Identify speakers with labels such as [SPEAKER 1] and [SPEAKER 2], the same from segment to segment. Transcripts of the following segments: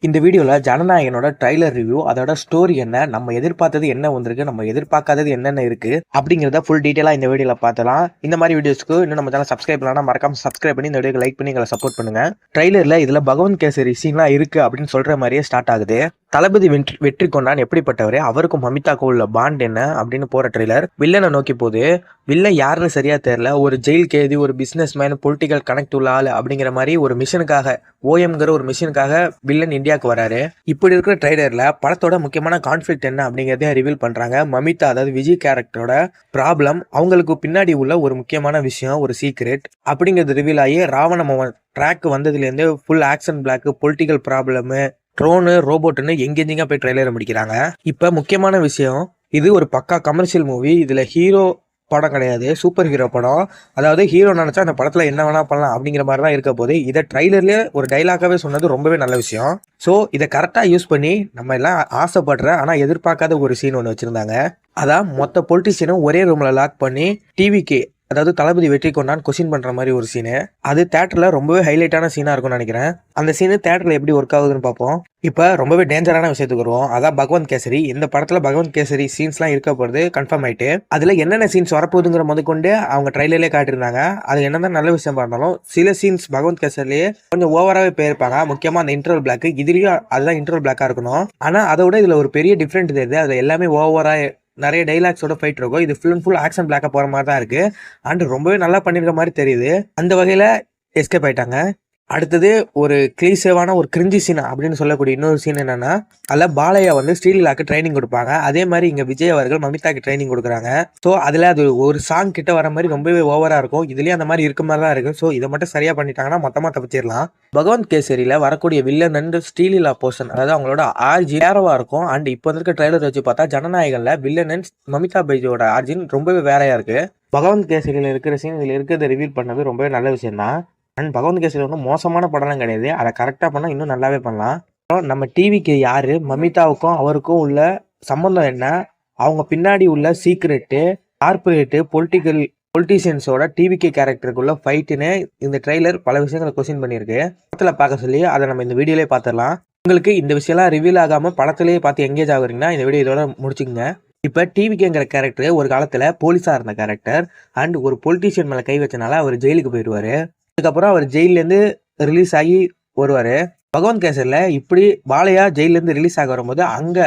[SPEAKER 1] இந்த வீடியோல ஜனநாயகனோட trailer review, அதோட ஸ்டோரி என்ன, நம்ம எதிர்பார்த்தது என்ன வந்திருக்கு, நம்ம எதிர்பார்க்காதது என்னென்ன இருக்கு அப்படிங்கிறத ஃபுல் டீடைலா இந்த வீடியோல பார்த்தலாம். இந்த மாதிரி வீடியோஸ்க்கு இன்னும் நம்ம சேனல் சப்ஸ்கிரைப் பண்ணலாம், மறக்காம சப்ஸ்கிரைப் பண்ணி இந்த வீடியோக்கு லைக் பண்ணி எங்களை சப்போர்ட் பண்ணுங்க. ட்ரைலர்ல இதுல பகவந்த் கேசரி சீன்லாம் இருக்கு அப்படின்னு சொல்ற மாதிரியே ஸ்டார்ட் ஆகுது. தளபதி வெற்றி கொண்டான் எப்படிப்பட்டவர், அவருக்கும் மமிதாக்கும் உள்ள பாண்ட் என்ன அப்படின்னு போற ட்ரெய்லர் வில்லனை நோக்கி போகுது. வில்லன் யாருன்னு சரியா தெரியல. ஒரு ஜெயில் கேதி, ஒரு பிசினஸ் மேன், பொலிட்டிக்கல் கனெக்ட் உள்ள ஆள் அப்படிங்கிற மாதிரி ஒரு மிஷனுக்காக, ஓஎம்ங்கிற ஒரு மிஷனுக்காக வில்லன் இந்தியாவுக்கு வராரு. இப்படி இருக்கிற ட்ரெய்லர்ல படத்தோட முக்கியமான கான்ஃபிளிக்ட் என்ன அப்படிங்கிறதையும் ரிவீல் பண்றாங்க. மமிதா, அதாவது விஜய் கேரக்டரோட ப்ராப்ளம், அவங்களுக்கு பின்னாடி உள்ள ஒரு முக்கியமான விஷயம், ஒரு சீக்ரெட் அப்படிங்கிறது ரிவீல் ஆகி ராவண மோகன் ட்ராக் வந்ததுலேருந்து full action block, political problem, drone, ரோபோட்டுன்னு எங்கெங்க போய் ட்ரெய்லரை முடிக்கிறாங்க. இப்ப முக்கியமான விஷயம், இது ஒரு பக்கா கமர்ஷியல் மூவி. இதுல ஹீரோ படம் கிடையாது, சூப்பர் ஹீரோ படம். அதாவது ஹீரோ நினைச்சா அந்த படத்துல என்ன வேணா பண்ணலாம் அப்படிங்கிற மாதிரி தான் இருக்க போது. இதை ட்ரைலர்லயே ஒரு டைலாக்காவே சொன்னது ரொம்பவே நல்ல விஷயம். ஸோ இதை கரெக்டா யூஸ் பண்ணி நம்ம எல்லாம் ஆசைப்படுற ஆனா எதிர்பார்க்காத ஒரு சீன் ஒன்று வச்சிருந்தாங்க. அதான் மொத்த பொலிட்டிஷியனும் ஒரே ரூம்ல லாக் பண்ணி டிவிக்கு, அதாவது தளபதி வெற்றி கொண்டான் கொஸ்டின் பண்ற மாதிரி ஒரு சீனு. அது தியேட்டர்ல ரொம்பவே ஹைலைட்டான சீனா இருக்கும்னு நினைக்கிறேன். அந்த சீனு தியேட்டர்ல எப்படி ஒர்க் ஆகுதுன்னு பார்ப்போம். இப்ப ரொம்பவே டேஞ்சரான விஷயத்துக்கு வருவோம். அதான் பகவந்த் கேசரி. இந்த படத்துல பகவந்த் கேசரி சீன்ஸ்லாம் இருக்க போறது கன்ஃபார்ம் ஆயிட்டு, அதுல என்னென்ன சீன்ஸ் வரப்போகுதுங்கிற முதற்கொண்டு அவங்க ட்ரைலர்லேயே காட்டியிருந்தாங்க. அது என்னதான் நல்ல விஷயம் இருந்தாலும் சில சீன்ஸ் பகவந்த் கேசரிலேயே கொஞ்சம் ஓவராகவே போயிருப்பாங்க. முக்கியமா அந்த இன்டர்வல் பிளாக், இதுலயும் அதுதான் இன்டர்வல் பிளாக்கா இருக்கணும். ஆனா அதோட இதுல ஒரு பெரிய டிஃப்ரெண்ட் தெரியுது. அது எல்லாமே ஓவரா நிறைய டைலாக்ஸோட ஃபைட் இருக்கும். இது ஃபுல் அண்ட் ஃபுல் ஆக்ஷன் பிளாக்கா போற மாதிரி தான் இருக்கு. அண்ட் ரொம்பவே நல்லா பண்ணிருக்க மாதிரி தெரியுது. அந்த வகையில எஸ்கேப் ஆயிட்டாங்க. அடுத்தது ஒரு கிளீசேவான ஒரு கிரிஞ்சி சீன் அப்படின்னு சொல்லக்கூடிய இன்னொரு சீன் என்னன்னா, அதுல பாலையா வந்து ஸ்ரீலீலாக்கு ட்ரைனிங் கொடுப்பாங்க. அதே மாதிரி இங்க விஜய் அவர்கள் மமிதாக்கு ட்ரைனிங் கொடுக்குறாங்க. ஸோ அதுல அது ஒரு சாங் கிட்ட வர மாதிரி ரொம்பவே ஓவரா இருக்கும். இதுலயும் அந்த மாதிரி இருக்க மாதிரி தான் இருக்கு. ஸோ இதை மட்டும் சரியா பண்ணிட்டாங்கன்னா மொத்தமா தப்பிச்சிடலாம். பகவந்த் கேசரியில வரக்கூடிய வில்லன் அண்ட் ஸ்ரீலீலா போர்ஷன், அதாவது அவங்களோட ஆர்ஜின் வேறவா இருக்கும். அண்ட் இப்போ இருக்க ட்ரைலர் வச்சு பார்த்தா ஜனநாயகன்ல வில்லன் அண்ட் மமிதா பைஜியோட ஆர்ஜின் ரொம்பவே வேறையா இருக்கு. பகவந்த் கேசரியில இருக்கிற சீன் இதுல இருக்கிறத ரிவீல் பண்ணது ரொம்பவே நல்ல விஷயம் தான். அண்ட் பகவந்த் கேசரி ஒன்றும் மோசமான படம்லாம் கிடையாது. அதை கரெக்டாக பண்ணால் இன்னும் நல்லாவே பண்ணலாம். நம்ம டிவிக்கு யாரு, மமிதாவுக்கும் அவருக்கும் உள்ள சம்பந்தம் என்ன, அவங்க பின்னாடி உள்ள சீக்ரெட்டு, கார்பரேட்டு, பொலிட்டிஷியன்ஸோட டிவிகே கேரக்டருக்குள்ள ஃபைட்டுன்னு இந்த ட்ரெய்லர் பல விஷயங்களை கொஸ்டின் பண்ணியிருக்கு. படத்தில் பார்க்க சொல்லி அதை நம்ம இந்த வீடியோலேயே பார்த்துடலாம். உங்களுக்கு இந்த விஷயம்லாம் ரிவீல் ஆகாமல் படத்துலேயே பார்த்து எங்கேஜ் ஆகுறீங்கன்னா இந்த வீடியோ இதோட முடிச்சுக்கோங்க. இப்போ டிவிகேங்கிற கேரக்டர் ஒரு காலத்தில் போலீஸாக இருந்த கேரக்டர். அண்ட் ஒரு பொலிட்டிஷியன் மேலே கை வச்சனால அவர் ஜெயிலுக்கு போயிடுவார். அதுக்கப்புறம் அவர் ஜெயிலேருந்து ரிலீஸ் ஆகி வருவார். பகவந்த் கேசரில் இப்படி பாலையா ஜெயிலேருந்து ரிலீஸ் ஆக வரும்போது அங்கே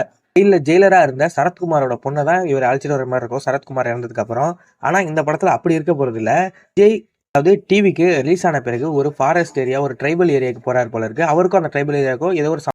[SPEAKER 1] ஜெயிலராக இருந்த சரத்குமாரோட பொண்ணை தான் இவர் அழைச்சிட்டு வர மாதிரி இருக்கும், சரத்குமார் இறந்ததுக்கு அப்புறம். ஆனால் இந்த படத்தில் அப்படி இருக்க போகிறது இல்லை. விஜய் அதாவது டிவிக்கு ரிலீஸ் ஆன பிறகு ஒரு ஃபாரஸ்ட் ஏரியா, ஒரு ட்ரைபல் ஏரியாவுக்கு போறாரு போல இருக்கு. அவருக்கும் அந்த ட்ரைபல் ஏரியாவுக்கும் ஏதோ ஒரு